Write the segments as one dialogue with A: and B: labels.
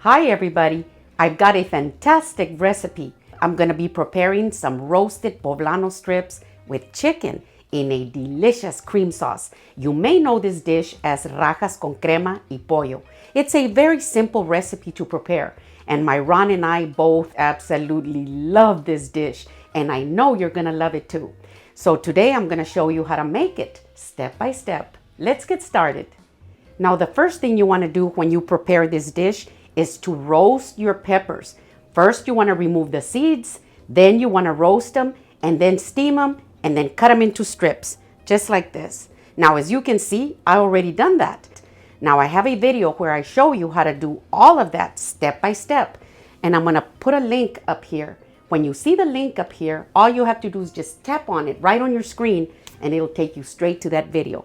A: Hi everybody, I've got a fantastic recipe. I'm going to be preparing some roasted poblano strips with chicken in a delicious cream sauce. You may know this dish as rajas con crema y pollo. It's a very simple recipe to prepare, and my Ron and I both absolutely love this dish, and I know you're going to love it too. So today I'm going to show you how to make it step by step. Let's get started. Now the first thing you want to do when you prepare this dish is to roast your peppers. First you want to remove the seeds, then you want to roast them and then steam them and then cut them into strips, just like this. Now as you can see, I already done that. Now I have a video where I show you how to do all of that step by step, and I'm going to put a link up here. When you see the link up here, all you have to do is just tap on it right on your screen and it'll take you straight to that video.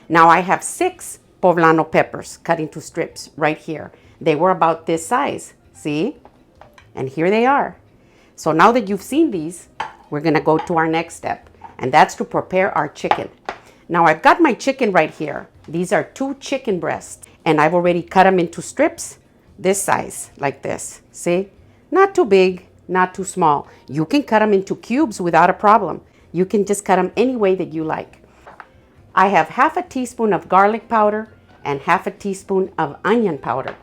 A: Now I have 6 poblano peppers cut into strips right here. They were about this size, see? And here they are. So now that you've seen these, we're gonna go to our next step, and that's to prepare our chicken. Now I've got my chicken right here. These are 2 chicken breasts, and I've already cut them into strips this size, like this, see? Not too big, not too small. You can cut them into cubes without a problem. You can just cut them any way that you like. I have half a teaspoon of garlic powder and half a teaspoon of onion powder.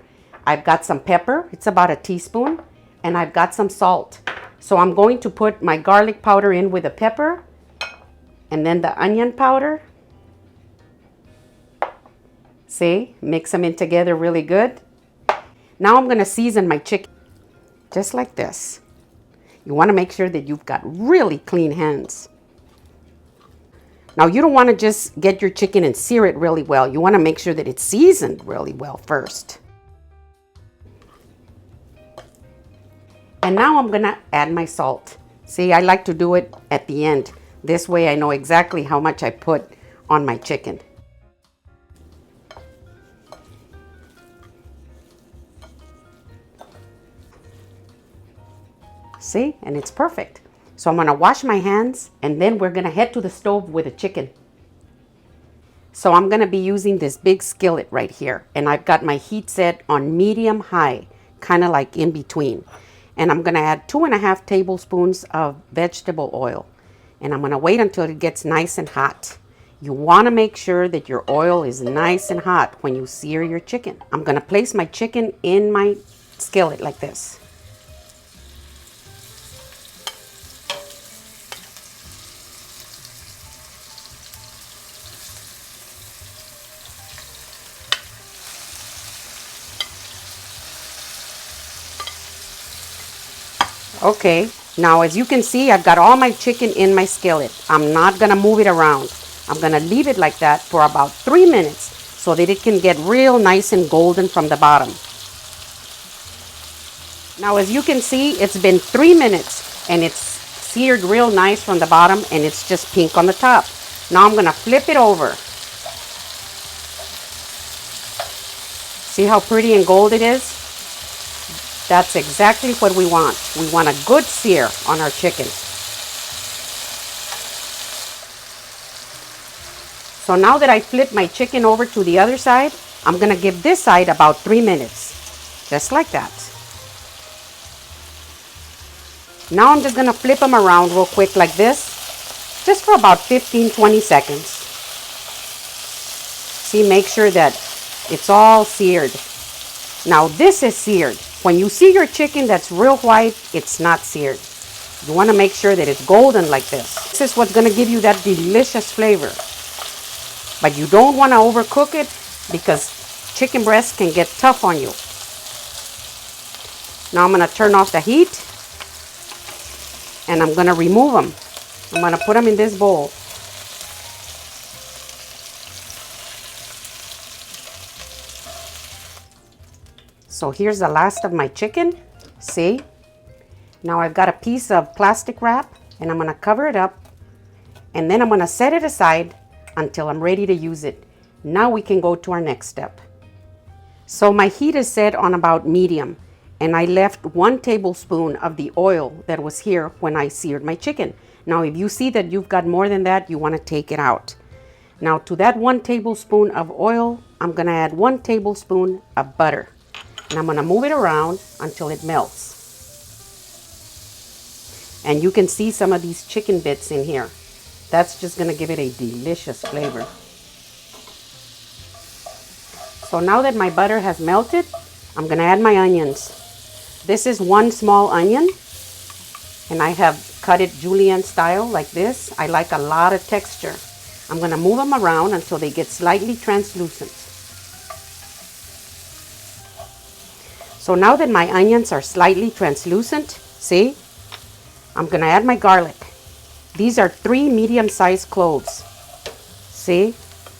A: I've got some pepper, it's about a teaspoon, and I've got some salt. So I'm going to put my garlic powder in with the pepper and then the onion powder. See, mix them in together really good. Now I'm gonna season my chicken just like this. You wanna make sure that you've got really clean hands. Now you don't wanna just get your chicken and sear it really well. You wanna make sure that it's seasoned really well first. And now I'm gonna add my salt. See, I like to do it at the end. This way I know exactly how much I put on my chicken. See, and it's perfect. So I'm gonna wash my hands and then we're gonna head to the stove with the chicken. So I'm gonna be using this big skillet right here, and I've got my heat set on medium high, kind of like in between. And I'm gonna add 2.5 tablespoons of vegetable oil. And I'm gonna wait until it gets nice and hot. You wanna make sure that your oil is nice and hot when you sear your chicken. I'm gonna place my chicken in my skillet like this. Okay, now as you can see, I've got all my chicken in my skillet. I'm not gonna move it around. I'm gonna leave it like that for about 3 minutes so that it can get real nice and golden from the bottom. Now as you can see, it's been 3 minutes and it's seared real nice from the bottom and it's just pink on the top. Now I'm gonna flip it over. See how pretty and gold it is? That's exactly what we want. We want a good sear on our chicken. So now that I flipped my chicken over to the other side, I'm gonna give this side about 3 minutes. Just like that. Now I'm just gonna flip them around real quick like this, just for about 15-20 seconds. See, make sure that it's all seared. Now this is seared. When you see your chicken that's real white, it's not seared. You want to make sure that it's golden like this. This is what's going to give you that delicious flavor. But you don't want to overcook it because chicken breasts can get tough on you. Now I'm going to turn off the heat and I'm going to remove them. I'm going to put them in this bowl. So here's the last of my chicken, see? Now I've got a piece of plastic wrap and I'm gonna cover it up and then I'm gonna set it aside until I'm ready to use it. Now we can go to our next step. So my heat is set on about medium and I left 1 tablespoon of the oil that was here when I seared my chicken. Now if you see that you've got more than that, you wanna take it out. Now to that 1 tablespoon of oil, I'm gonna add 1 tablespoon of butter. And I'm gonna move it around until it melts. And you can see some of these chicken bits in here. That's just gonna give it a delicious flavor. So now that my butter has melted, I'm gonna add my onions. This is one small onion, and I have cut it julienne style like this. I like a lot of texture. I'm gonna move them around until they get slightly translucent. So now that my onions are slightly translucent, see, I'm gonna add my garlic. These are 3 medium-sized cloves. See,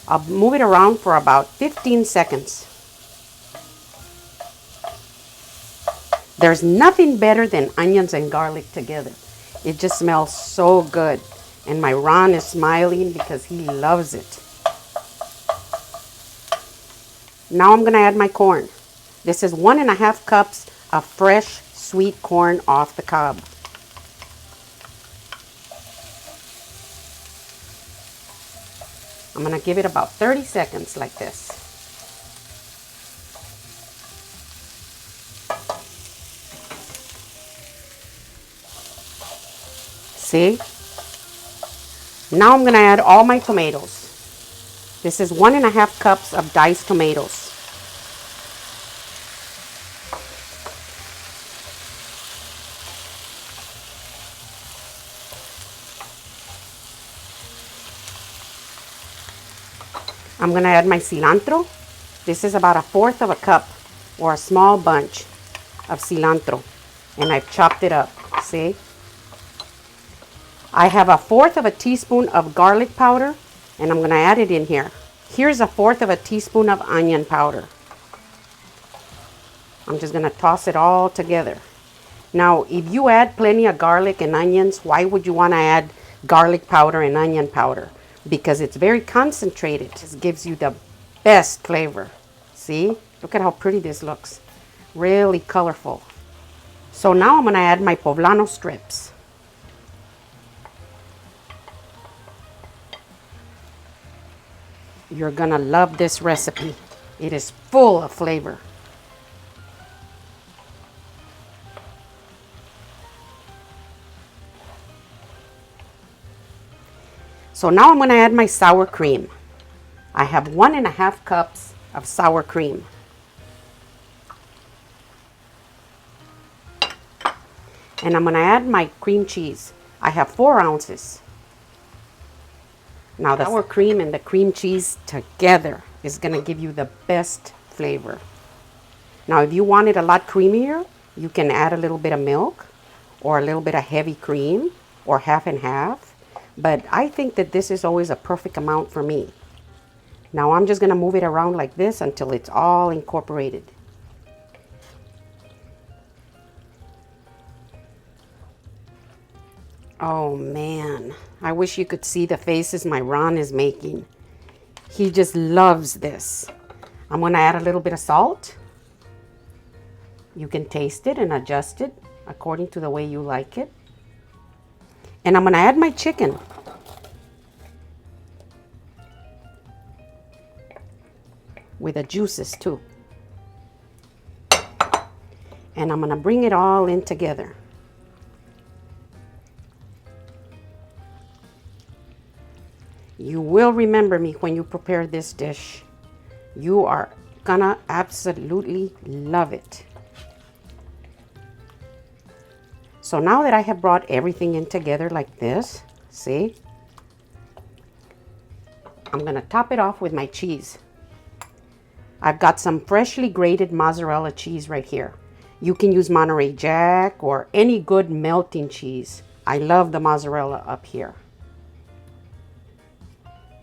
A: I'll move it around for about 15 seconds. There's nothing better than onions and garlic together. It just smells so good. And my Ron is smiling because he loves it. Now I'm gonna add my corn. This is 1.5 cups of fresh sweet corn off the cob. I'm gonna give it about 30 seconds like this. See? Now I'm gonna add all my tomatoes. This is 1.5 cups of diced tomatoes. I'm gonna add my cilantro. This is about 1/4 cup or a small bunch of cilantro, and I've chopped it up, see? I have 1/4 teaspoon of garlic powder, and I'm gonna add it in here. Here's 1/4 teaspoon of onion powder. I'm just gonna toss it all together. Now, if you add plenty of garlic and onions, why would you wanna add garlic powder and onion powder? Because it's very concentrated. It just gives you the best flavor. See? Look at how pretty this looks. Really colorful. So now I'm gonna add my poblano strips. You're gonna love this recipe. It is full of flavor. So now I'm gonna add my sour cream. I have 1.5 cups of sour cream. And I'm gonna add my cream cheese. I have 4 ounces. Now the sour cream and the cream cheese together is gonna give you the best flavor. Now if you want it a lot creamier, you can add a little bit of milk or a little bit of heavy cream or half and half. But I think that this is always a perfect amount for me. Now I'm just gonna move it around like this until it's all incorporated. Oh man, I wish you could see the faces my Ron is making. He just loves this. I'm gonna add a little bit of salt. You can taste it and adjust it according to the way you like it. And I'm gonna add my chicken. With the juices too. And I'm gonna bring it all in together. You will remember me when you prepare this dish. You are gonna absolutely love it. So now that I have brought everything in together like this, see? I'm gonna top it off with my cheese. I've got some freshly grated mozzarella cheese right here. You can use Monterey Jack or any good melting cheese. I love the mozzarella up here.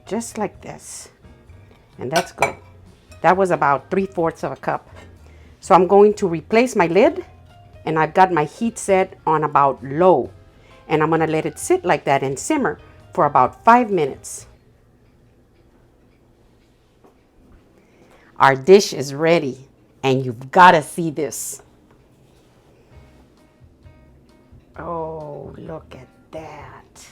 A: Just like this. And that's good. That was about 3/4 cup. So I'm going to replace my lid, and I've got my heat set on about low. And I'm gonna let it sit like that and simmer for about 5 minutes. Our dish is ready, and you've gotta see this. Oh, look at that.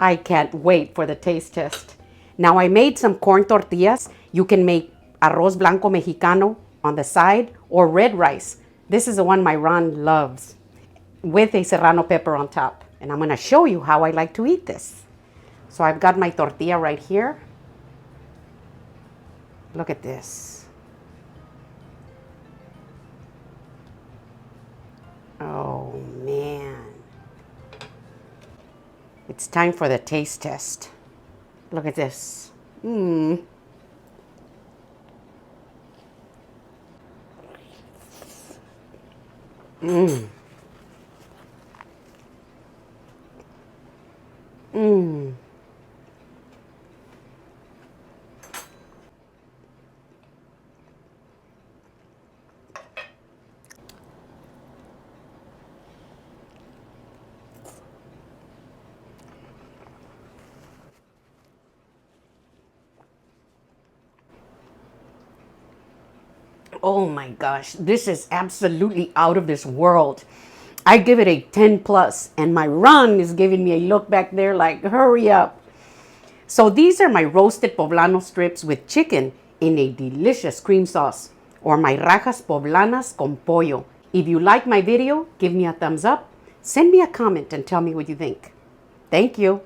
A: I can't wait for the taste test. Now I made some corn tortillas. You can make arroz blanco mexicano on the side or red rice. This is the one my Ron loves with a serrano pepper on top. And I'm gonna show you how I like to eat this. So I've got my tortilla right here. Look at this. Oh man. It's time for the taste test. Look at this. Mmm. Mmm. Mmm. Oh my gosh, this is absolutely out of this world. I give it a 10 plus, and my Ron is giving me a look back there like, hurry up. So these are my roasted poblano strips with chicken in a delicious cream sauce, or my rajas poblanas con pollo. If you like my video, give me a thumbs up, send me a comment and tell me what you think. Thank you.